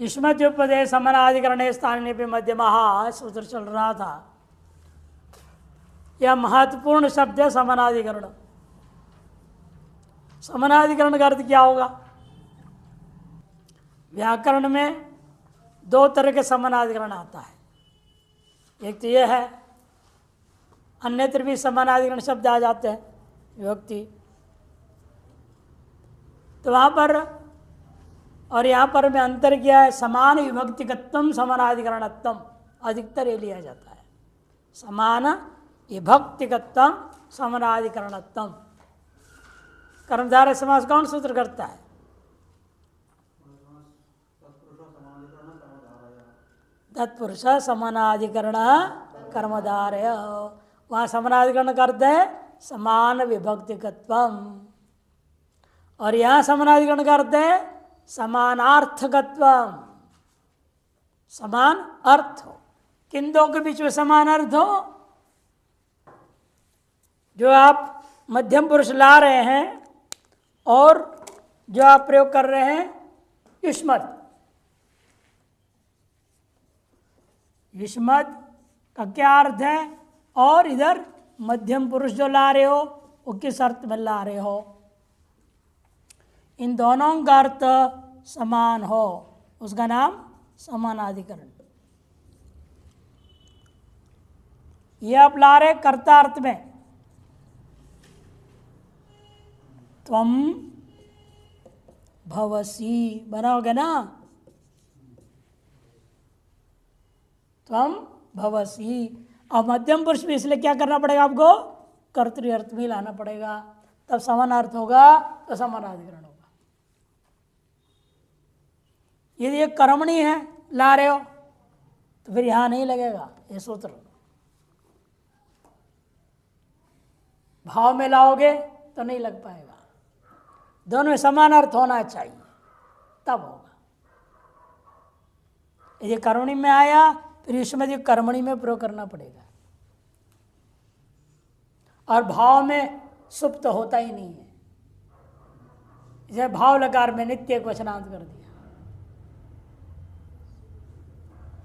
युष्मद्युपदे समनाधिकरणे स्थाने पे मध्यमः सूत्र चल रहा था। यह महत्वपूर्ण शब्द है समनाधिकरण। समनाधिकरण का अर्थ क्या होगा? व्याकरण में दो तरह के समनाधिकरण आता है। एक तो यह है, अन्यत्र भी समानाधिकरण शब्द आ जाते हैं विभक्ति। तो वहाँ पर और यहाँ पर में अंतर क्या है? समान विभक्तिकत्वम समानाधिकरणत्वम अधिकतर ये लिया जाता है। समान विभक्तिकत्वम समानाधिकरणत्वम। कर्मधारय समास कौन सूत्र करता है? तत्पुरुष समानाधिकरण कर्मधारय। वहाँ समानाधिकरण करते हैं समान विभक्तिकत्वम, और यहाँ समानाधिकरण करते हैं समानार्थकत्वम। समान अर्थ हो, किन दो के बीच में समान अर्थ हो? जो आप मध्यम पुरुष ला रहे हैं और जो आप प्रयोग कर रहे हैं युष्मद्। युष्मद् का क्या अर्थ है? और इधर मध्यम पुरुष जो ला रहे हो वो किस अर्थ में ला रहे हो? इन दोनों का अर्थ समान हो, उसका नाम समानाधिकरण। ये आप ला रहे कर्ता अर्थ में, त्वम भवसी बनाओगे ना, त्वम भवसी। अब मध्यम पुरुष में इसलिए क्या करना पड़ेगा आपको? कर्तृ अर्थ में लाना पड़ेगा, तब समान अर्थ होगा तो समानाधिकरण होगा। यदि ये कर्मणी है ला रहे हो तो फिर यहां नहीं लगेगा ये सूत्र। भाव में लाओगे तो नहीं लग पाएगा, दोनों में समान अर्थ होना चाहिए तब होगा। यदि कर्मणी में आया फिर इसमें कर्मणी में प्रयोग करना पड़ेगा, और भाव में सुप्त होता ही नहीं है, इसे भाव लकार में नित्य एक वचनांत कर दिया।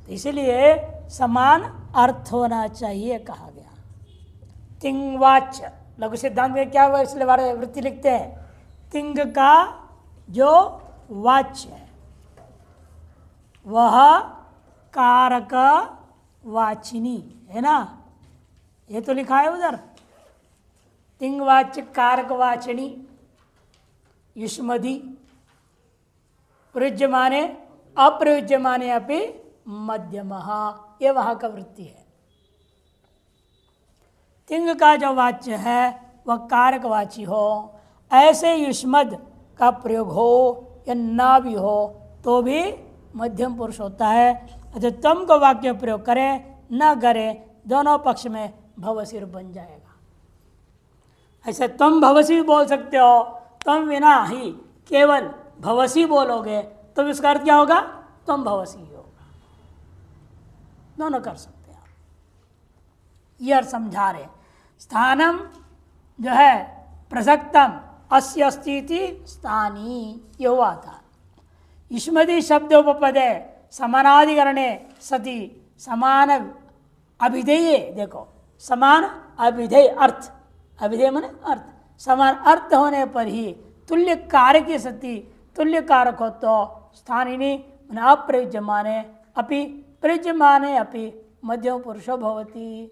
इसलिए समान अर्थ होना चाहिए कहा गया। तिंगवाच्य लघु सिद्धांत में क्या हुआ? इसलिए वृत्ति लिखते हैं तिंग का जो वाच्य है वह कारक वाचिनी है ना, ये तो लिखा है उधर। तिंगवाच्य कारक वाचिनी युष्मधि प्रयुज्यमाने अप्रयुज्यमाने अपि मध्यमः, ये वहां का वृत्ति है। तिंग का जो वाच्य है वह कारकवाची हो, ऐसे युष्मद् का प्रयोग हो या ना भी हो तो भी मध्यम पुरुष होता है। अच्छा, तम को वाक्य प्रयोग करे न करे दोनों पक्ष में भवसी बन जाएगा। ऐसे तुम भवसी भी बोल सकते हो, तुम बिना ही केवल भवसी बोलोगे तो इसका अर्थ क्या होगा? तुम भवसी होगा। दोनों कर सकते हैं आप। यह समझा रहे स्थानम जो है प्रसक्तम अस्य अस्ति स्थानी, ये हुआ था। युष्मदि शब्द उपपदे समानाधिकरणे सति समान अभिधेय, देखो समान अभिधेय अर्थ, अभिधेय माने अर्थ, समान अर्थ होने पर ही तुल्य कारक की सति तुल्य कारक हो तो स्थानिनी अप्रयुज्यमाने अपि प्रयुज्यमाने अपि मध्यम पुरुषो भवति।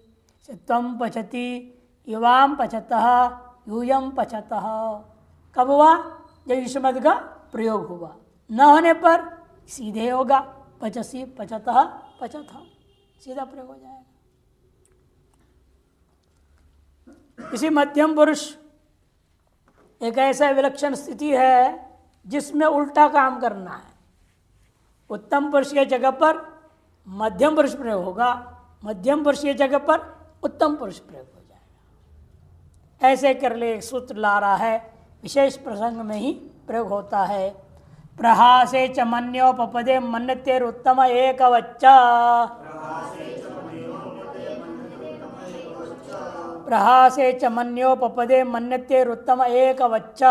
त्वं पचति युवां पचतः यूयं पचतः। कब हुआ? जब युष्मद् का प्रयोग हुआ। न होने पर सीधे होगा पचसी पचतः पचतः, सीधा प्रयोग हो जाएगा। इसी मध्यम पुरुष एक ऐसा विलक्षण स्थिति है जिसमें उल्टा काम करना है। उत्तम पुरुष की जगह पर मध्यम पुरुष प्रयोग होगा, मध्यम पुरुष की जगह पर उत्तम पुरुष प्रयोग हो जाएगा। ऐसे कर ले एक सूत्र ला रहा है, विशेष प्रसंग में ही प्रयोग होता है। प्रहासे च मन्योपपदे मन्यतेरुत्तम एकवच्च, प्रहासे च मन्योपपदे मन्यतेरुत्तम एकवच्च,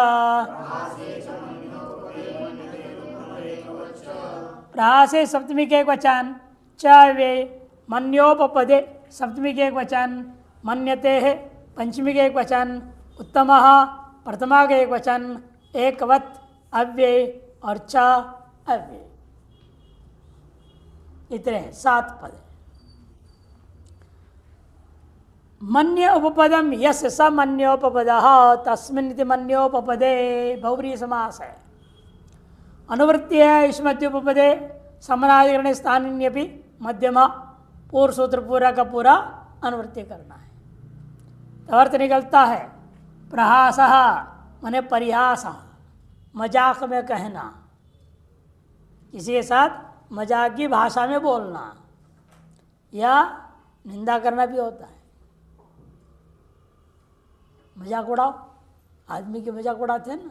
प्रासे सप्तमी के एक वचन च वे मन्योपपदे सप्तमी के एक वचन मन्यते है पंचमी के एक वचन उत्तम प्रथमा के एक वचन एकवत अव्यय और च अव्यय। इतने 7 पद। मन्य उपपदम यस स मन्योपपद तस्मिन् इति मन्योपपदे बहुव्रीहि समास है। अनुवृत्ति है युष्मद्युपपदे समनाधिकरणे स्थानिन्यपि मध्यमा पूर्व सूत्र पूरा का पूरा अनुवृत्ति करना है। तो अर्थ निकलता है प्रहास माने परिहास, मजाक में कहना, किसी के साथ मजाक की भाषा में बोलना या निंदा करना भी होता है। मजाक उड़ाओ, आदमी के मजाक उड़ाते हैं ना,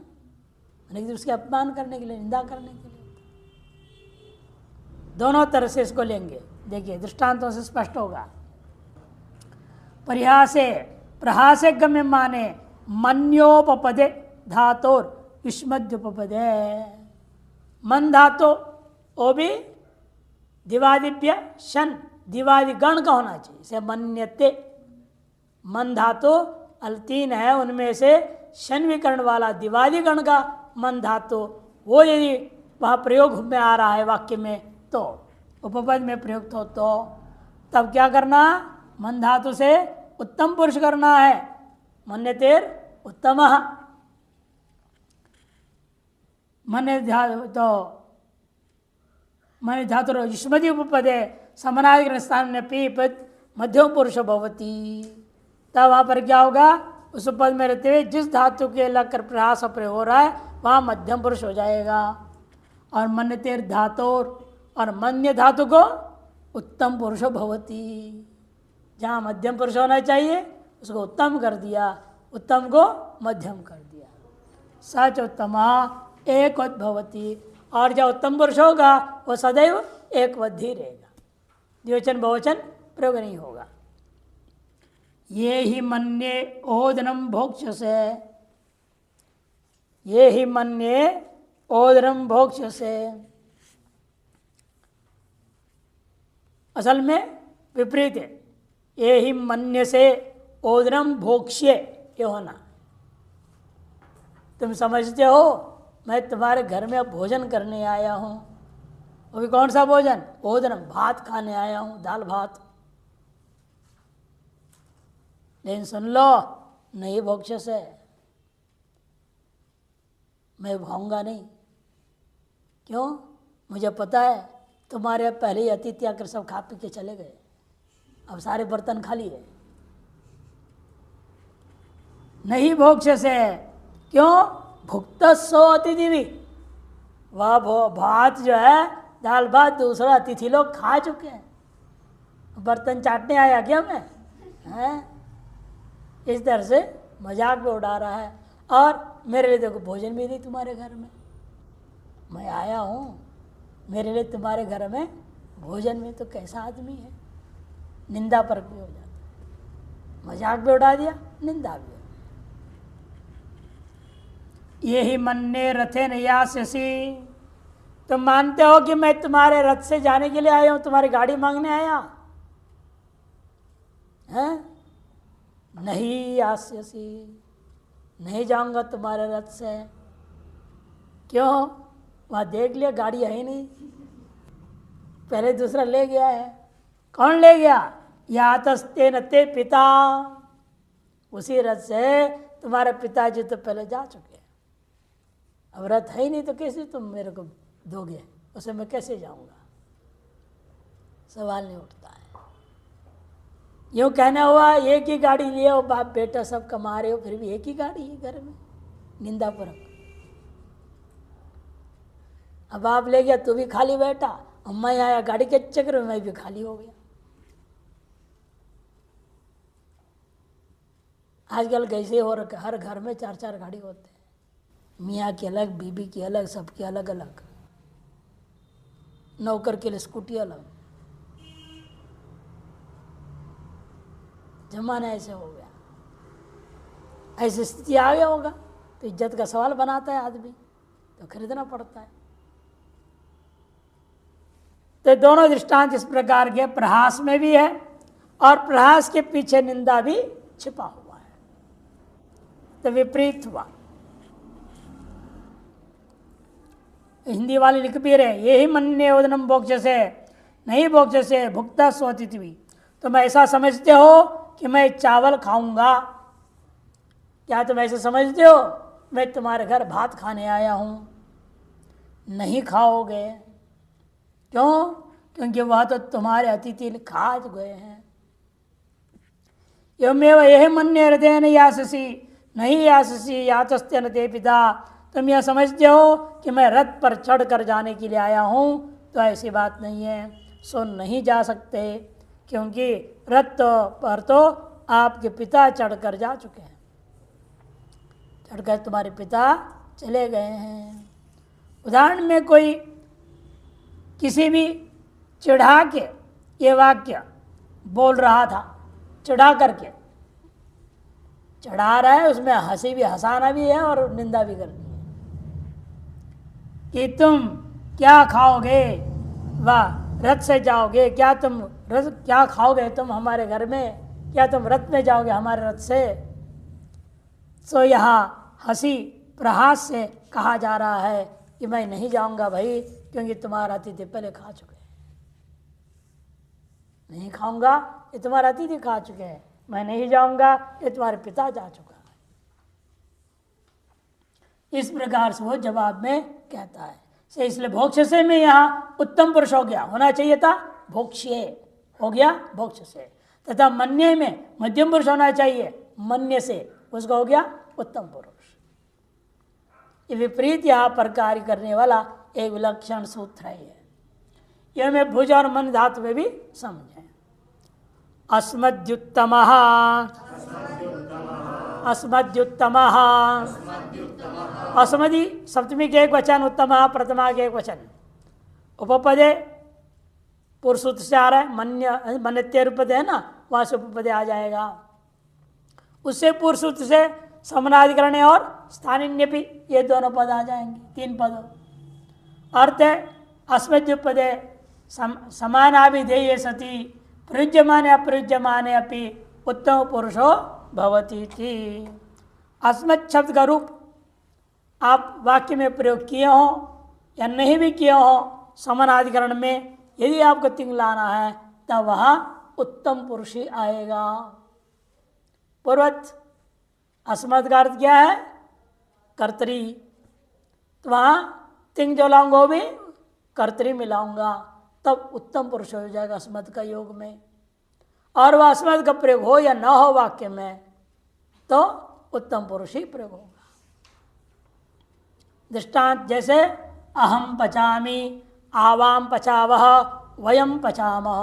यानी उसके अपमान करने के लिए, निंदा करने के लिए। दोनों तरह से इसको लेंगे। देखिए दृष्टांतों से स्पष्ट होगा। परिहासे प्रहासे गम्य माने मन्योपपदे धातोर युष्मद्युपपदे। मन धातु वो भी दिवादिभ्य शन दिवादि गण का होना चाहिए। से मन्यते मन धातु 3 है, उनमें से शन विकर्ण वाला दिवादि गण का मन धातु वो यदि वहाँ प्रयोग में आ रहा है वाक्य में तो उपपद में प्रयुक्त हो तो तब क्या करना, मन धातु से उत्तम पुरुष करना है। मन्यतेर उत्तम मन तो मन धातु युष्मदि उपपदे समनाधिकरण स्थान में पीपद मध्यम पुरुष भवती। तब वहाँ पर क्या होगा, उस पद में रहते हुए जिस धातु के लगकर प्रयास प्रयोग हो रहा है वहाँ मध्यम पुरुष हो जाएगा। और मन्यतेर धातु और मन्य धातु को उत्तम पुरुष भवती। जहाँ मध्यम पुरुष होना चाहिए उसको उत्तम कर दिया, उत्तम को मध्यम कर दिया। सच उत्तमा एक भवती। और जब उत्तम पुरुष होगा वो सदैव एक वद्धि रहेगा, द्विवचन बहुवचन प्रयोग नहीं होगा। ये ही मन्ये ओदनम भोक्ष से, ये ही मन्ये ओदनम भोक्ष से। असल में विपरीत है। ये ही मन्य से ओदनम भोक्ष्य ये होना। तुम समझते हो मैं तुम्हारे घर में अब भोजन करने आया हूँ। वो भी कौन सा भोजन, ओदनम भात खाने आया हूँ, दाल भात। लेकिन सुन लो नहीं भोक्ष से, मैं भाऊंगा नहीं। क्यों, मुझे पता है तुम्हारे पहले ही अतिथि आकर सब खा पी के चले गए, अब सारे बर्तन खाली है। नहीं भोक्ष से, क्यों, भुक्त सो अतिथि भी, वह भात जो है दाल भात दूसरा अतिथि लोग खा चुके हैं, बर्तन चाटने आया क्या मैं, हैं? इस तरह से मजाक भी उड़ा रहा है। और मेरे लिए देखो भोजन भी नहीं तुम्हारे घर में, मैं आया हूँ मेरे लिए तुम्हारे घर में भोजन में, तो कैसा आदमी है। निंदा पर भी हो जाता है, मजाक भी उड़ा दिया, निंदा भी। ये ही मन्ने रथे नयास्यसि, तुम मानते हो कि मैं तुम्हारे रथ से जाने के लिए आया हूं, तुम्हारी गाड़ी मांगने आया है? नहीं आस्यसि, नहीं जाऊंगा तुम्हारे रथ से। क्यों, वहां देख लिया गाड़ी है ही नहीं, पहले दूसरा ले गया है। कौन ले गया, यातस्ते नते पिता, उसी रथ से तुम्हारे पिताजी तो पहले जा चुके हैं। अब रथ है ही नहीं तो कैसे तुम मेरे को दोगे, उसे मैं कैसे जाऊंगा, सवाल नहीं उठता है। यूँ कहना हुआ एक ही गाड़ी लिए हो, बाप बेटा सब कमा रहे हो, फिर भी एक ही गाड़ी है घर में, निंदा परक। अब आप ले गया, तू भी खाली बैठा, अम्मा आया गाड़ी के चक्कर में मैं भी खाली हो गया। आजकल कैसे हो रखा, हर घर में 4-4 गाड़ी होते हैं, मियाँ की अलग, बीबी की अलग, सबकी अलग अलग, नौकर के लिए स्कूटी अलग। जमाना ऐसे हो गया, ऐसी स्थिति आ गया होगा तो इज्जत का सवाल बनाता है आदमी, तो खरीदना पड़ता है। तो दोनों दृष्टांत इस प्रकार के प्रहास में भी है और प्रहास के पीछे निंदा भी छिपा हुआ है, तो विपरीत हुआ। हिंदी वाले लिख भी रहे, यही मन्ये ओदनम भोक्ष से नहीं भोक्ष से भुक्ता स्वतिथि। तुम ऐसा समझते हो कि मैं चावल खाऊंगा, क्या तुम ऐसे समझते हो मैं तुम्हारे घर भात खाने आया हूं? नहीं खाओगे। क्यों? क्योंकि वह तो तुम्हारे अतिथि खा गए हैं। एवमेव यह मन्ये हृदय न याससी नहीं याससी यातस्ते न ते पिता। तुम यह समझते हो कि मैं रथ पर चढ़ कर जाने के लिए आया हूं, तो ऐसी बात नहीं है। सो नहीं जा सकते, क्योंकि रथ पर तो आपके पिता चढ़कर जा चुके हैं, चढ़कर तुम्हारे पिता चले गए हैं। उदाहरण में कोई किसी भी चिढ़ा के ये वाक्य बोल रहा था, चिढ़ा करके चढ़ा रहा है, उसमें हंसी भी, हंसाना भी है और निंदा भी करनी है कि तुम क्या खाओगे, वाह रथ से जाओगे, क्या तुम रथ क्या खाओगे तुम हमारे घर में, क्या तुम रथ में जाओगे हमारे रथ से। सो यहाँ हंसी प्रहास से कहा जा रहा है कि मैं नहीं जाऊंगा भाई, क्योंकि तुम्हारा अतिथि पहले खा चुके हैं। नहीं खाऊंगा, ये तुम्हारा अतिथि खा चुके हैं। मैं नहीं जाऊंगा, ये तुम्हारे पिता जा चुका है। इस प्रकार से वो जवाब में कहता है। इसलिए भोक्ष से में यहाँ उत्तम पुरुष हो गया, होना चाहिए था भोक्ष्य, हो गया भोक्ष से। तथा मन्य में मध्यम पुरुष होना चाहिए, मन्य से उसका हो गया उत्तम पुरुष। ये विपरीत यहाँ पर कार्य करने वाला एक विलक्षण सूत्र है। यह में भुज और मन धातु में भी समझें। अस्मद्युत्तमः अस्मद्युत्तमः, अस्मदि सप्तमी के एक वचन, उत्तमः प्रथमा के एक वचन, उपपदे पुरुष से आ रहा है, मन्य मन्यते रूपदे है ना, वहां से उपपदे आ जाएगा। उससे पुरुष से समनाधिकरण और स्थानिन्य भी, ये दोनों पद आ जाएंगे, तीन पद। अर्थ है अस्मद्युपदे समानाभिधेय सती प्रयुज्यमाने अप्रयुज्यमाने अपि उत्तम पुरुषो भवति थी। अस्मत् शब्द का रूप आप वाक्य में प्रयोग किए हो या नहीं भी किए हो, समानाधिकरण में यदि आपको तिंग लाना है तब वह उत्तम पुरुष ही आएगा। पूर्वत अस्मत् का अर्थ क्या है? कर्तरी, तो वहाँ तिंग जो लाऊंगा वो भी कर्तरी मिलाऊंगा, तब उत्तम पुरुष हो जाएगा अस्मत् का योग में। और वह अस्मत् का प्रयोग हो या न हो वाक्य में, तो उत्तम पुरुष ही प्रयोग होगा। दृष्टांत जैसे अहम पचामी, आवाम पचावह, वयम पचामह,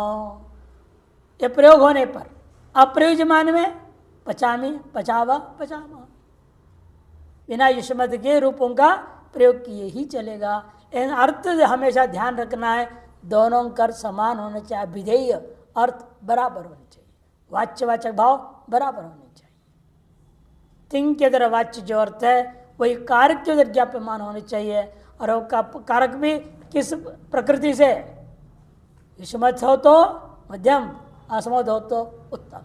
ये प्रयोग होने पर अप्रयुज्यमान में पचामी पचावह पचामह, बिना युष्मत् के रूपों का प्रयोग किए ही चलेगा। इन अर्थ हमेशा ध्यान रखना है, दोनों कर समान होने चाहिए, विधेय अर्थ बराबर होने चाहिए, वाच्यवाचक भाव बराबर होने चाहिए। तिंग के द्वारा वाच्य जो अर्थ है वही कारक के द्वारा ज्ञाप्यमान होने चाहिए, और वो कारक भी किस प्रकृति से, युष्मत् हो तो मध्यम, असमत हो तो उत्तम,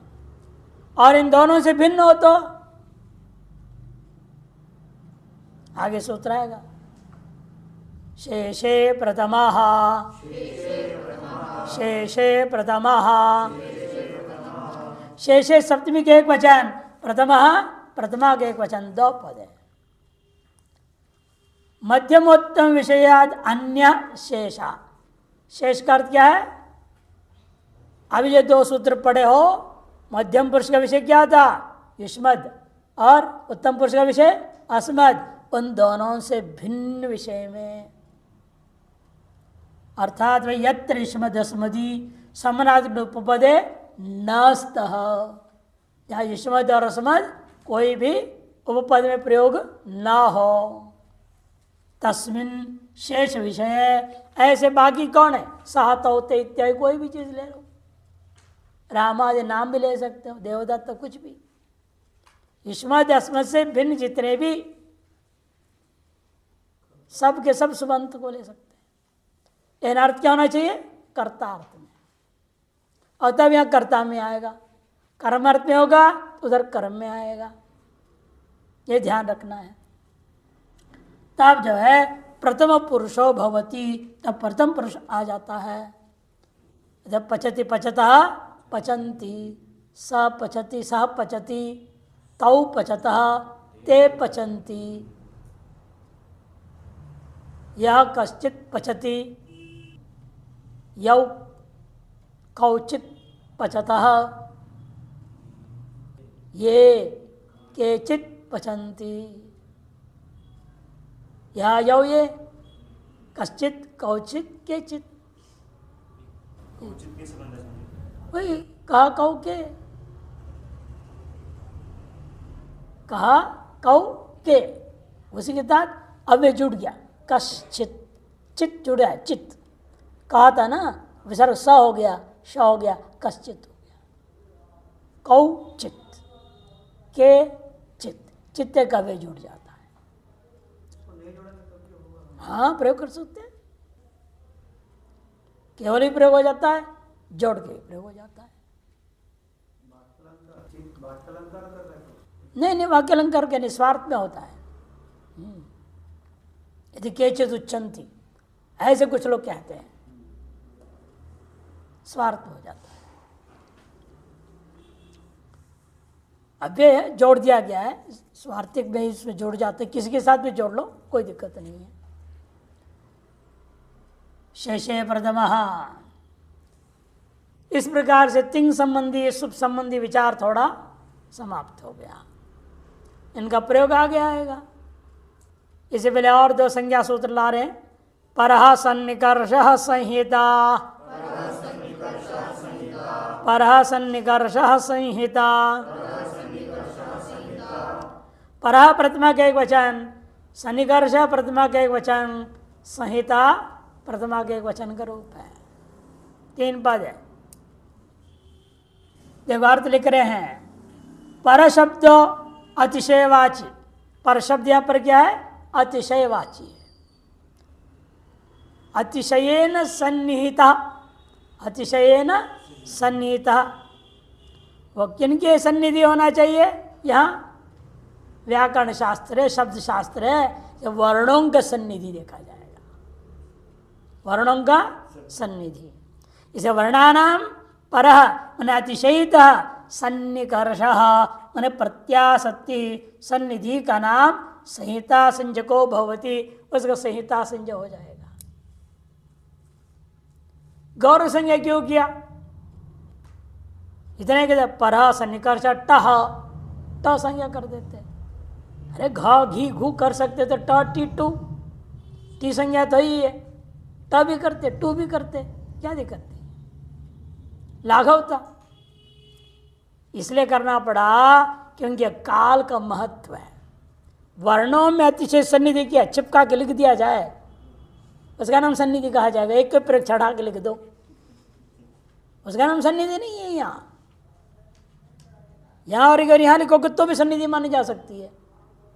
और इन दोनों से भिन्न हो तो आगे सूत्र आएगा। शेषे प्रथमः, शेषे प्रथमः, शेषे सप्तमी के एक वचन, प्रथमः प्रथमा के एक वचन, दो पद है। मध्यमोत्तम विषयाद अन्य शेषा, शेष का अर्थ क्या है? अभी जो दो सूत्र पढ़े हो, मध्यम पुरुष का विषय क्या था? युष्मद्, और उत्तम पुरुष का विषय अस्मद्, उन दोनों से भिन्न विषय में, अर्थात वह यत्र युष्मद् अस्मदि समनाधिकरण उपपदे न स्तः, जहाँ युष्मद् और अस्मद् कोई भी उपपद में प्रयोग न हो, तस्मिन् शेष विषय, ऐसे बाकी कौन है? सहतौते इत्यादि कोई भी चीज ले लो, रामादि नाम भी ले सकते हो, देवदत्त, कुछ भी, युष्मद् अस्मद् से भिन्न जितने भी सब के सब सुबंत को ले सकते हैं। इन अर्थ क्या होना चाहिए? कर्ता अर्थ में, और तब यहाँ कर्ता में आएगा। कर्म अर्थ में होगा उधर कर्म में आएगा, ये ध्यान रखना है। तब जो है प्रथम पुरुषो भवति, तब प्रथम पुरुष आ जाता है। जब पचति पचतः पचन्ति, स पचति सह पचति, तौ पचतः ते पचन्ति, यह कश्चित् पचति, यौ कौचित् पचतः, ये केचित् पचन्ति, यह यौ ये कश्चित् कौचित् केचित्, वही कहा कौ के, कहा कौ के, उसी के साथ अब ये जुड़ गया कश्चित्, चित जुड़ा है, चित कहा था ना, विसर्ग स हो गया, श हो गया, कश्चित् हो गया, कौ चित के चित, चित्ते का वे जुड़ जाता है। हाँ प्रयोग कर सकते हैं, केवल ही प्रयोग हो जाता है, जोड़ के प्रयोग हो जाता है। नहीं वाक्य अलंकार के निस्वार्थ में होता है। यदि केचित् उच्चन्ति, ऐसे कुछ लोग कहते हैं, स्वार्थ हो जाता है। अब ये जोड़ दिया गया है, स्वार्थिक में इसमें जोड़ जाते, किसी के साथ भी जोड़ लो कोई दिक्कत नहीं है। शेषे प्रथमः, इस प्रकार से तिंग संबंधी सुप संबंधी विचार थोड़ा समाप्त हो गया, इनका प्रयोग आगे आएगा। इससे पहले और दो संज्ञा सूत्र ला रहे हैं। परः सन्निकर्षः संहिता, परः सन्निकर्षः संहिता, परः प्रतिमा का एक वचन, सन्निकर्ष प्रतिमा का एक वचन, संहिता प्रतिमा के एक वचन का रूप है। 3 पद है। देखो अर्थ लिख रहे हैं, पर शब्द अतिशयवाची, पर शब्द यहां पर क्या है, अतिशयवाची है। अतिशयेन सन्निहिता, अतिशयेन सन्निहिता, वो किनके सन्निधि होना चाहिए, यहाँ व्याकरण शास्त्र है, शब्द शास्त्र है, वर्णों का सन्निधि देखा जाएगा, वर्णों का सन्निधि। इसे वर्णानाम परः माने अतिशयितः, सन्निकर्षः माने प्रत्यासक्ति, सन्निधि का नाम संहिता संज्ञको भवति, उसका संहिता संज्ञ हो जाएगा। गौर संज्ञा क्यों किया, इतने कहते परः सन्निकर्ष टह, ट संज्ञा कर देते। अरे घ घी घू कर सकते तो ट टी टू, टी संज्ञा तो ही है, ट भी करते टू भी करते, क्या दिक्कत थी, लाघव था, इसलिए करना पड़ा क्योंकि काल का महत्व है। वर्णों में अतिशय सन्निधि किया, चिपका के लिख दिया जाए, उसका नाम सन्निधि कहा जाएगा। एक के प्रयोग चढ़ा के लिख दो, उसका नाम सन्निधि नहीं है। यहाँ और अगर यहाँ लिखोगे तो भी सन्निधि मानी जा सकती है।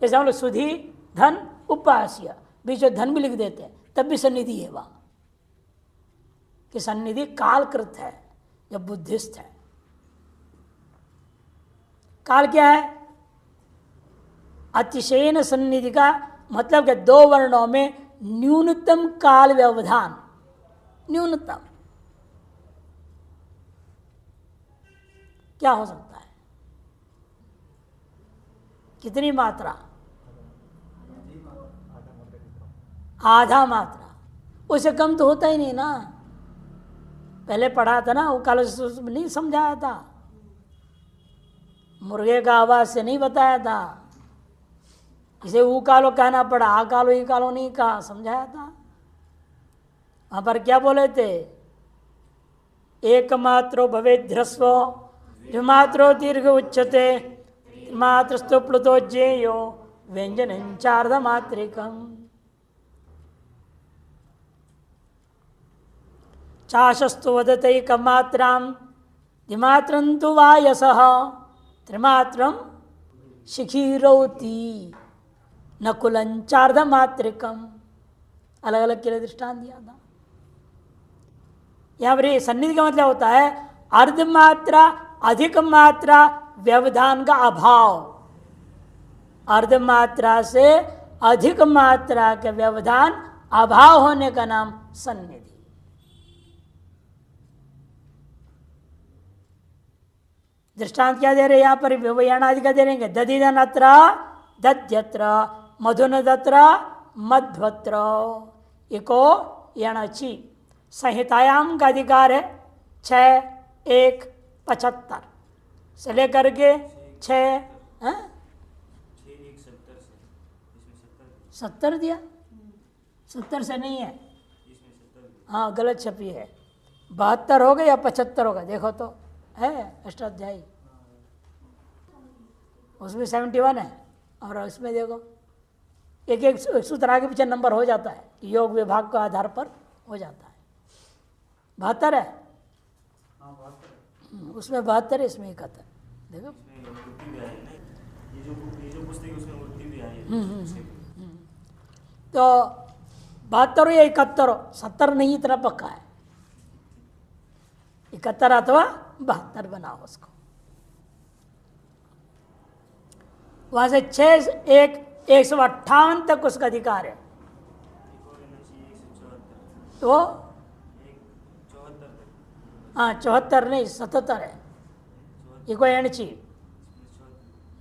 जैसे हम लोग सुधि धन उपास्य, बीच में धन भी लिख देते हैं, तब भी सन्निधि है वहाँ, कि सन्निधि कालकृत है या बुद्धिस्ट है। काल क्या है, अतिशयन सन्निधि का मतलब कि 2 वर्णों में न्यूनतम काल व्यवधान, न्यूनतम क्या हो सकता है, कितनी मात्रा, आधा मात्रा, उससे कम तो होता ही नहीं ना। पहले पढ़ा था ना, वो काल नहीं समझाया था, मुर्गे का आवाज से नहीं बताया था, इसे ऊ कालो कहना पड़ा, आ कालो ई कालो नहीं कहा, समझाया था। वहां पर क्या बोले थे, एकमात्रो भवेद् ध्रस्व, द्विमात्रो दीर्घ उच्यते, त्रिमात्रस्तु प्लुतो ज्ञेयो, व्यंजनं चार्धमात्रिकम्। चाशस्तु वदतैकमात्रां, द्विमात्रं तु वायसः, त्रिमात्रं शिखीरौति, नकुलं चार्धमात्रिकम्। अलग अलग के लिए दृष्टांत दिया था। यहाँ पर सन्निधि का मतलब होता है अर्ध मात्रा अधिक मात्रा व्यवधान का अभाव। अर्ध मात्रा से अधिक मात्रा के व्यवधान अभाव होने का नाम सन्निधि। दृष्टांत क्या दे रहे यहां पर? व्यवयान आदि का दे रहेंगे। दधिदन अत्र दध्यत्र मधुन दत्र मध्वत्र इको यणचि। संहितायाम का अधिकार है 6:1:75 से लेकर के 70 दिया। 70 से नहीं है, हाँ गलत छपी है। 72 होगा या 75 होगा, देखो तो है अष्टाध्यायी, उसमें 71 है और उसमें देखो एक एक सूत्र आगे पीछे नंबर हो जाता है, योग विभाग के आधार पर हो जाता है। 72 है, उसमें 72 है, इसमें 71। देखो तो 72 या 71, 70 नहीं, इतना पक्का है। 71 अथवा 72 बनाओ उसको। वहां से 158 तक उसका अधिकार है। तो हाँ 74 नहीं 77 है। इको एणची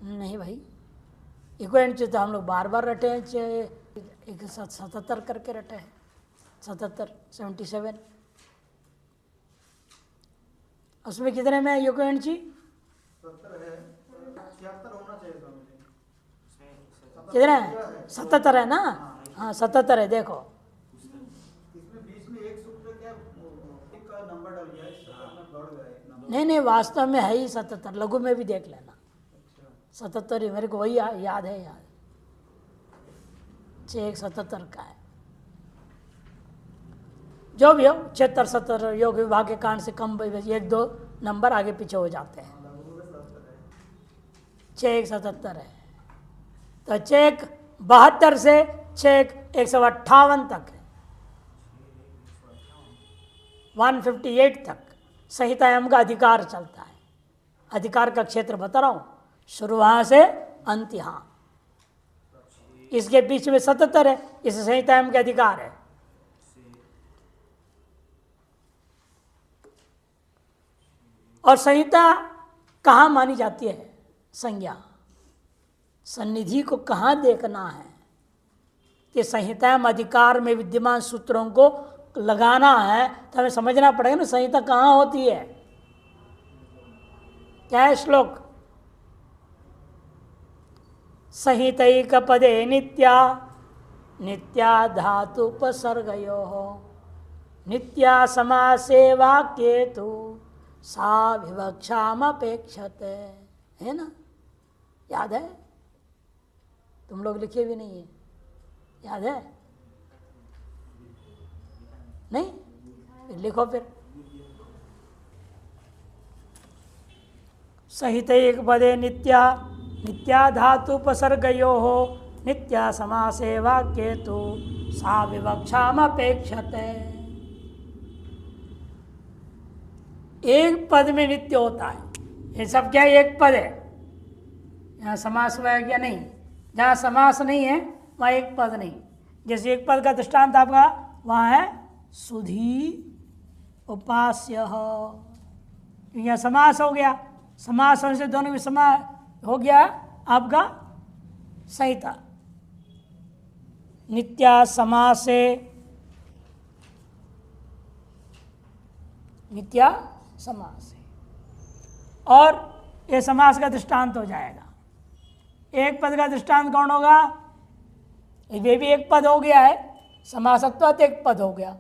नहीं भाई, इको एणची तो हम लोग बार बार रटे हैं, 77 करके रटे हैं। 77 उसमें कितने में इको एणची? 70 है, 76 होना चाहिए स्वामी जी। कितने है? 77 है ना? हाँ 77 है। देखो इसमें बीच में एक सूत्र क्या का नंबर डल गया है, नहीं नहीं, वास्तव में है ही 77। लघु में भी देख लेना। 77 ही मेरे को वही याद है, याद 6:1:77 का है। जो भी हो 76-77 योग विभाग के कारण से कम 1-2 नंबर आगे पीछे हो जाते हैं। 6:1:77 है तो 6:72 से 6:158 तक है, 158 तक संहितायाम का अधिकार चलता है। अधिकार का क्षेत्र बता रहा हूं, शुरू वहां से अंत यहां, इसके बीच में 77 है, इस संहितायाम का अधिकार है। और संहिता कहाँ मानी जाती है? संज्ञा, सन्निधि को कहाँ देखना है कि संहितायाम अधिकार में विद्यमान सूत्रों को लगाना है, तो हमें समझना पड़ेगा ना संहिता कहाँ होती है। क्या है श्लोक? संहितैक पदे नित्या नित्या धातुपसर्गयोः नित्या समासे वाक्ये तु सा विवक्षामपेक्षते। है ना? याद है? तुम लोग लिखे भी नहीं है, याद है? नहीं? लिखो फिर। संहितैक पदे नित्या नित्या धातुपसर्गयोः नित्या समासे वाक्ये तु सा विवक्षामपेक्षते। एक पद में नित्य होता है, ये सब क्या एक पद है। यहाँ समास हुआ है क्या? नहीं। जहाँ समास नहीं है वहाँ एक पद नहीं। जैसे एक पद का दृष्टांत आपका वहाँ है सुधी उपास्य। यहाँ समास हो गया, समास होने से दोनों में समास हो गया आपका संहिता। नित्या समासे, नित्या समास है, और ये समास का दृष्टांत हो जाएगा। एक पद का दृष्टांत कौन होगा? ये भी एक पद हो गया है, समासत्वात एक पद हो गया।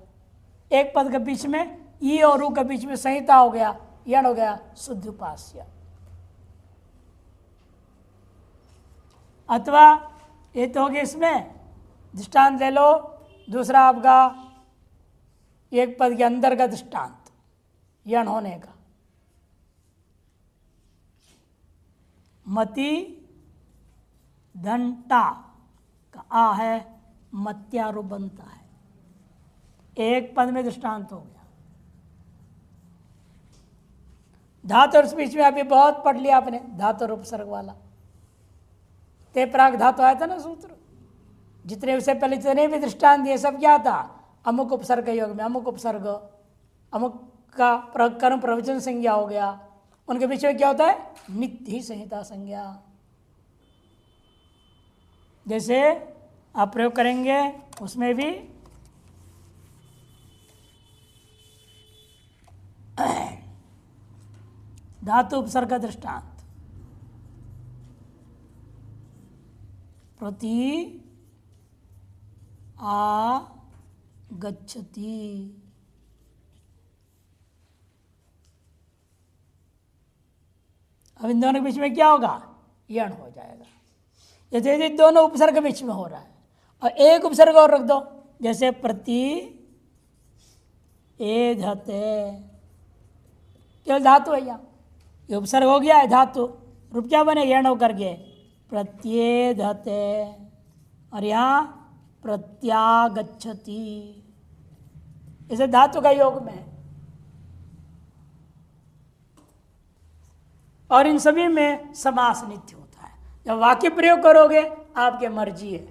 एक पद के बीच में ई और उ के बीच में संहिता हो गया, यण हो गया शुद्ध उपास्य। अथवा ये तो हो गया, इसमें दृष्टांत ले लो। दूसरा आपका एक पद के अंदर का दृष्टांत यण होने का, मति दंटा का आ है, मत्यारु बनता है। एक पद में दृष्टांत हो गया। धातु और स्पीच में अभी बहुत पढ़ लिया आपने, धातु और उपसर्ग वाला। ते प्राग धातु आया था ना सूत्र, जितने उससे पहले जितने भी दृष्टांत दिए सब क्या था, अमुक उपसर्ग योग में अमुक उपसर्ग, अमुक का कर्म प्रवचन संज्ञा हो गया, उनके बीच में क्या होता है, नित्य संहिता संज्ञा। जैसे आप प्रयोग करेंगे उसमें भी धातु उपसर्ग का दृष्टांत, प्रति आ गच्छति, अब इन दोनों के बीच में क्या होगा, यण हो जाएगा। जैसे यदि दोनों उपसर्ग के बीच में हो रहा है और एक उपसर्ग और रख दो, जैसे प्रति एधते, केवल धातु है, यहाँ ये उपसर्ग हो गया है धातु, रूप क्या बने, यण होकर के प्रत्येधते, और यहाँ प्रत्यागच्छति, इसे धातु का योग में। और इन सभी में समास नित्य होता है। जब वाक्य प्रयोग करोगे आपके मर्जी है,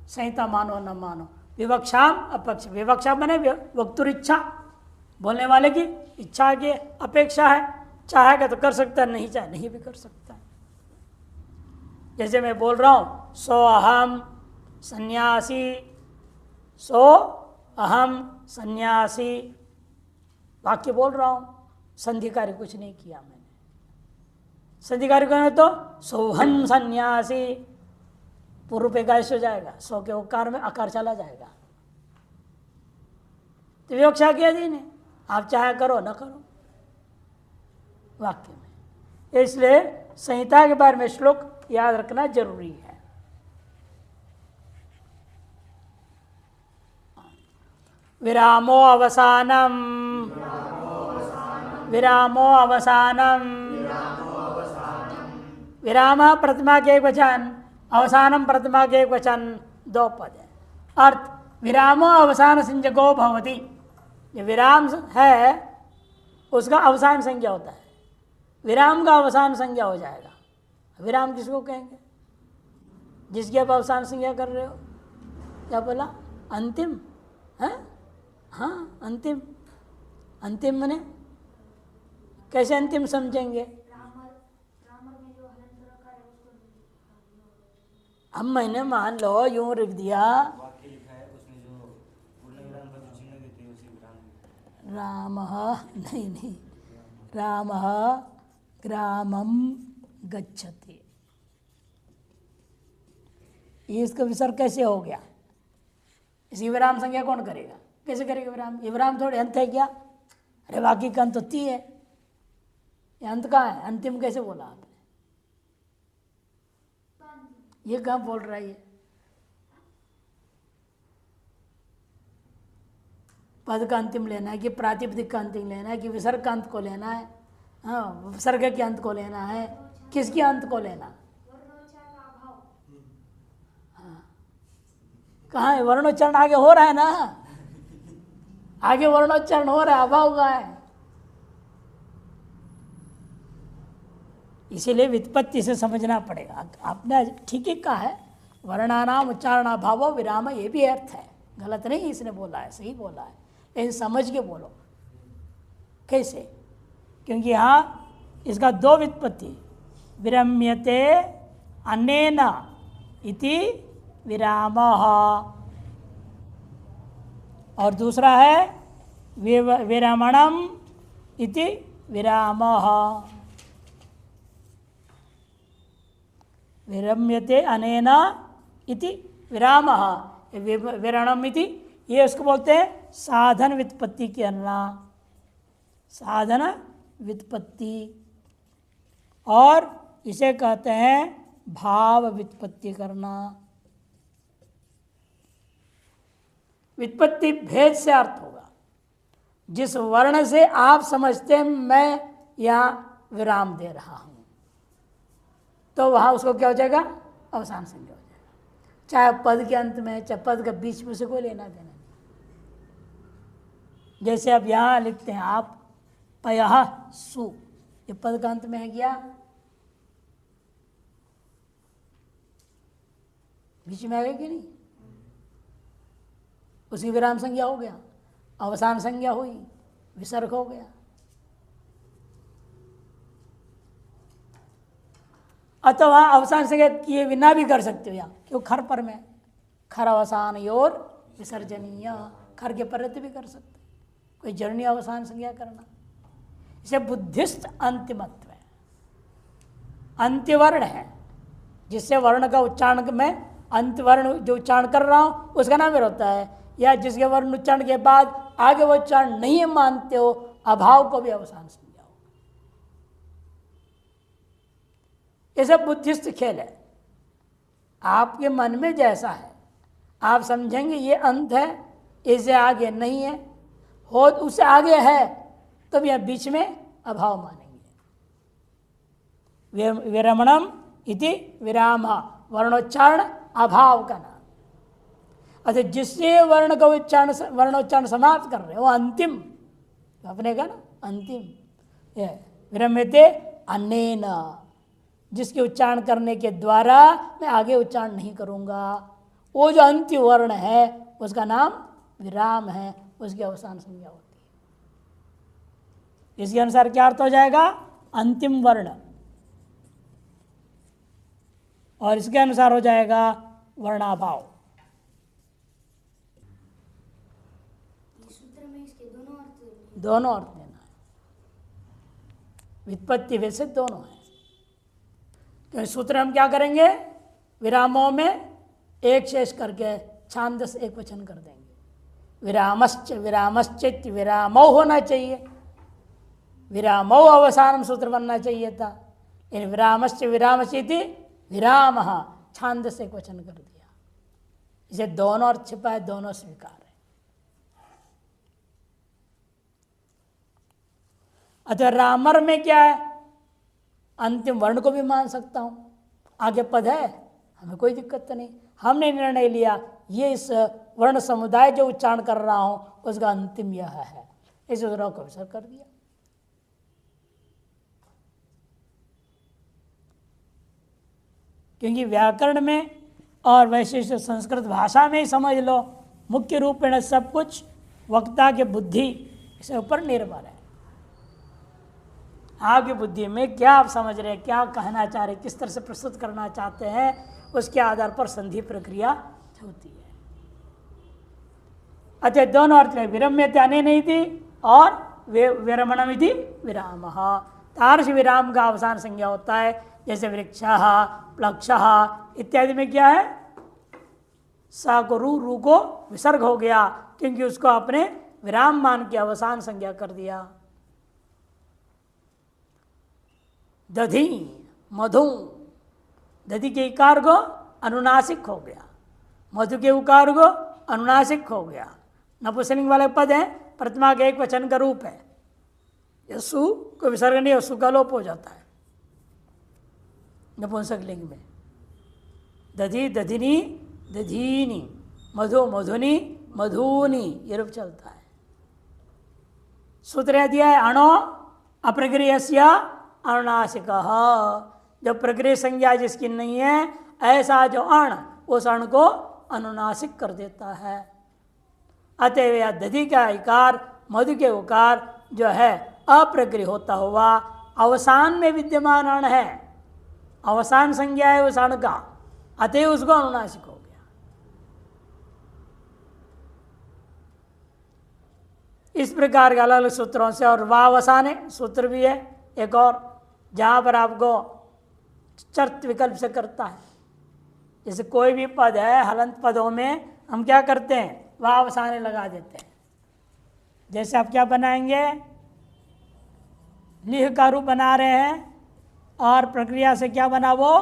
संहिता मानो न मानो। विवक्षाम अपक्ष, विवक्षा बने वक्तुर इच्छा, बोलने वाले की इच्छा की अपेक्षा है, चाहेगा तो कर सकता है, नहीं चाहे नहीं भी कर सकता है। जैसे मैं बोल रहा हूँ सो अहम सन्यासी, सो अहम सन्यासी, वाक्य बोल रहा हूँ, संधि कार्य कुछ नहीं किया मैंने। संधि कार्य करना तो सोहम सन्यासी, पूर्व पे गायस हो जाएगा, सो के उकार में आकार चला जाएगा, तो विवक्षा के अधीन है, आप चाहे करो न करो वाक्य में। इसलिए संहिता के बारे में श्लोक याद रखना जरूरी है। विरामो अवसानम, विरामो अवसानम, विराम प्रतिमा के एक वचन, अवसानम प्रतिमा के एक वचन, दो पद है। अर्थ विरामो अवसान संज्ञको भवति, जो विराम है उसका अवसान संज्ञा होता है, विराम का अवसान संज्ञा हो जाएगा। विराम किसको कहेंगे, जिसकी आप अवसान संज्ञा कर रहे हो, क्या बोला, अंतिम है, हाँ अंतिम, अंतिम मने कैसे अंतिम समझेंगे, अब मैंने मान लो यूं लिख दिया, रामः, नहीं, रामः ग्रामम गच्छति, ये इसका विसर्ग कैसे हो गया, इसी विराम संज्ञा कौन करेगा, कैसे करेगा विराम, ये विराम थोड़े अंत है क्या, अरे वाक्य का अंत तो ती है, ये अंत कहाँ है, अंतिम कैसे बोला आपने, ये कहाँ बोल रहा है, ये पद का अंतिम लेना है कि प्रातिपदिक का अंतिम लेना है कि विसर्ग का अंत को लेना है, हाँ विसर्ग के अंत को लेना है, किसके अंत को लेना, हाँ कहाँ है, वर्णोच्चारण आगे हो रहा है ना, आगे वर्णोच्चारण हो रहा है, अभाव का है, इसीलिए व्युत्पत्ति से समझना पड़ेगा। आपने ठीक ही कहा है, वर्णानाम उच्चारणाभाव विराम, ये भी अर्थ है, गलत नहीं इसने बोला है, सही बोला है, लेकिन समझ के बोलो कैसे, क्योंकि यहाँ इसका दो व्युत्पत्ति, विरम्यते अनेन इति विरामः, और दूसरा है विरमणम इति विरामः, विरम्यते अनेन इति विरामः, विरणम इति, ये उसको बोलते हैं साधन व्युत्पत्ति करना, साधन व्युत्पत्ति, और इसे कहते हैं भाव व्युत्पत्ति करना। व्युत्पत्ति भेद से अर्थ होगा, जिस वर्ण से आप समझते हैं मैं यहाँ विराम दे रहा हूँ, तो वहाँ उसको क्या हो जाएगा, अवसान संज्ञा हो जाएगा, चाहे पद के अंत में चाहे पद के बीच में, से कोई लेना देना नहीं। जैसे अब यहाँ लिखते हैं आप पयः सु, ये पद का अंत में है क्या? बीच में आ गया कि नहीं? उसकी विराम संज्ञा हो गया, अवसान संज्ञा हुई, विसर्ग हो गया। अथवा अवसान संज्ञा किए बिना भी कर सकते हो यहाँ, क्यों? खर पर में खर अवसान योर विसर्जनीय, खर के परत भी कर सकते, कोई जरूरी अवसान संज्ञा करना। इसे बुद्धिस्ट अंतिमत्व है, अंत्यवर्ण है, जिससे वर्ण का उच्चारण में अंतवर्ण जो उच्चारण कर रहा हूं उसका नाम होता है, या जिसके वर्ण उच्चारण के बाद आगे वो उच्चारण नहीं मानते हो, अभाव को भी अवसान संज्ञा हो। ये सब बुद्धिस्ट खेल है। आपके मन में जैसा है आप समझेंगे ये अंत है, इससे आगे नहीं है, हो उससे आगे है तब यह बीच में अभाव मानेंगे। विरमणम इति विराम, वर्णोच्चारण अभाव का नाम। अच्छा, जिससे वर्णोच्चारण समाप्त कर रहे हो अंतिम, अपने का ना अंतिम, विरम्यते अनेन, जिसके उच्चारण करने के द्वारा मैं आगे उच्चारण नहीं करूंगा, वो जो अंतिम वर्ण है उसका नाम विराम है, उसकी अवसान संज्ञा होती है। इसके अनुसार क्या अर्थ हो जाएगा? अंतिम वर्ण, और इसके अनुसार हो जाएगा वर्णाभाव। सूत्र में इसके दोनों अर्थ देना है, व्युत्पत्ति वैसे दोनों है। तो सूत्र हम क्या करेंगे? विरामों में एक शेष करके छांदस एक वचन कर देंगे। विरामश्च विरामश्चित विरामो होना चाहिए, विरामो अवसानम सूत्र बनना चाहिए था। इन विरामश्च विरामश्चिति विराम छांदस एक वचन कर दिया। इसे दोनों अर्थ छिपा है, दोनों स्वीकार है। अतः रामर में क्या है? अंतिम वर्ण को भी मान सकता हूं, आगे पद है, हमें कोई दिक्कत तो नहीं। हमने निर्णय लिया ये इस वर्ण समुदाय जो उच्चारण कर रहा हूं उसका अंतिम यह है, इस उदराव को विसर्ग कर दिया। क्योंकि व्याकरण में और वैशिष्ट संस्कृत भाषा में ही समझ लो, मुख्य रूप में सब कुछ वक्ता के बुद्धि इसके ऊपर निर्भर है। आपकी बुद्धि में क्या आप समझ रहे हैं, क्या कहना चाह रहे, किस तरह से प्रस्तुत करना चाहते हैं, उसके आधार पर संधि प्रक्रिया होती है। अच्छा, दोनों अर्थ में विरम्यते अनेन इति और विरमणम इति विराम, तार्श विराम का अवसान संज्ञा होता है। जैसे वृक्ष प्लक्ष इत्यादि में क्या है? सा को रू को विसर्ग हो गया, क्योंकि उसको आपने विराम मान के अवसान संज्ञा कर दिया। दधि मधु, दधि के इकार को अनुनासिक हो गया, मधु के उकार को अनुनासिक हो गया। नपुंसकलिंग वाले पद है, प्रतिमा के एक वचन का रूप है, यसु को विसर्ग नहीं, यसु का लोप हो जाता है नपुंसकलिंग में। दधि दधिनी दधीनी, मधु मधुनी मधुनी, ये रूप चलता है। सूत्र दिया है अणो अप्रक्रियस्य अनुनासिक, जब प्रक्रिया संज्ञा जिसकी नहीं है ऐसा जो अण, उस अण को अनुनासिक कर देता है। अतएव यह दधि का इकार मधु के उकार जो है अप्रक्रिय होता हुआ अवसान में विद्यमान अण है, अवसान संज्ञा है उस अण का, अतएव उसको अनुनासिक हो गया। इस प्रकार के अलग अलग सूत्रों से, और वावसाने सूत्र भी है एक और, जहां पर आपको चर्त विकल्प से करता है। जैसे कोई भी पद है, हलंत पदों में हम क्या करते हैं? वावसाने लगा देते हैं। जैसे आप क्या बनाएंगे? लिह का रूप बना रहे हैं और प्रक्रिया से क्या बना वो?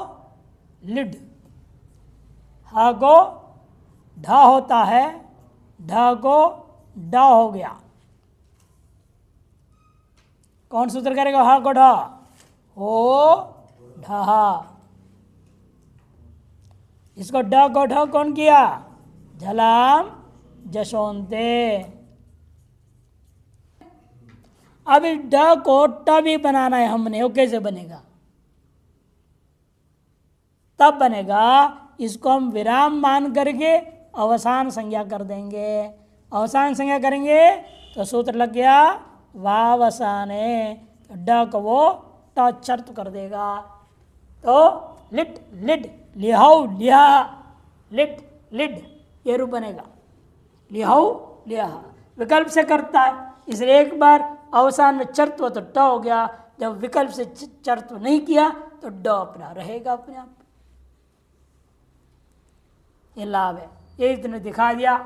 लिड। ह को ढ होता है, ढ को ड हो गया। कौन सूत्र करेगा ह को ढ? हो ढ। इसको ड को ढ कौन किया? झलाम जशोंते। अब इस ड को ट भी बनाना है हमने, वो कैसे बनेगा? तब बनेगा, इसको हम विराम मान करके अवसान संज्ञा कर देंगे। अवसान संज्ञा करेंगे तो सूत्र लग गया वावसाने, तो ड को वो ट चर्त कर देगा। तो लिट लिड, लिहाउ लिहा, लिट लिड, ये रूप बनेगा। लिहाउ लिहा विकल्प से करता है, इसलिए एक बार अवसान में चर्त हुआ तो ट हो गया, जब विकल्प से चर्त नहीं किया तो ड अपना रहेगा अपने आप। ये लाभ है, ये इतने दिखा दिया।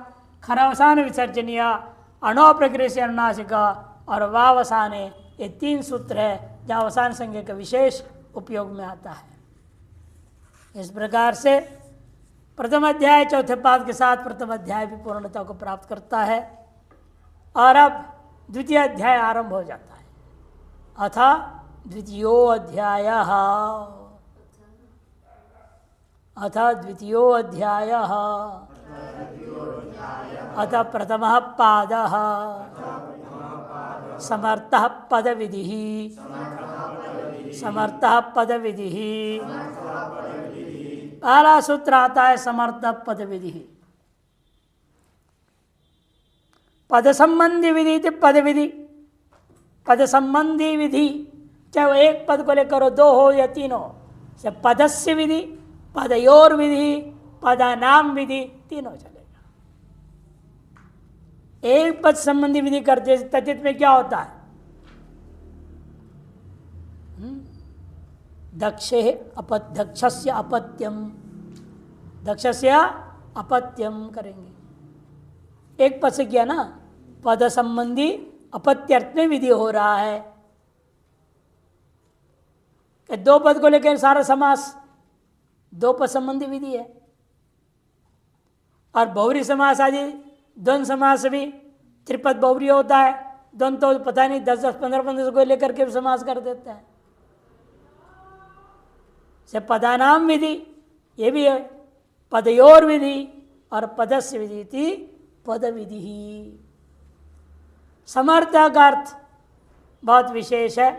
खरावसान विसर्जनीय, अणोप्रक्रिय से अनुनासिक और वावसाने, ये 3 सूत्र है जहाँ अवसान संज्ञा का विशेष उपयोग में आता है। इस प्रकार से प्रथम अध्याय चौथे पाद के साथ प्रथम अध्याय भी पूर्णता को प्राप्त करता है और अब द्वितीय अध्याय आरंभ हो जाता है। अथ द्वितीयो अध्याय, अथ द्वितीयो अध्याय, अथ प्रथमः पादः समर्थः पदविधिः, समर्थः पदविधिः। पहला सूत्र आता है समर्थ पदविधि। पद संबंधी विधि थी पदविधि, पद संबंधी विधि चाहे वो एक पद को लेकर 2 हो या 3 हो, से पदस्य विधि, पदयोर विधि, पदानाम विधि, तीनों चलेगा। एक पद संबंधी विधि करते तचित में क्या होता है? दक्षे दक्षस्य अपत्यम, दक्षस्य अपत्यम करेंगे। एक पद से किया ना, पद संबंधी अपत्यर्थ में विधि हो रहा है। 2 पद को लेकर सारा समास 2 पद संबंधी विधि है। और बहुरी समास आदि द्वंद्व समास भी त्रिपद बहुरी होता है। द्वंद्व तो पता नहीं 10-10, 15-15 को लेकर के समास कर देते हैं। से पदानाम विधि ये भी है, पदयोर विधि और पदस्य विधि थी पद विधि ही। समर्थ का अर्थ बहुत विशेष है।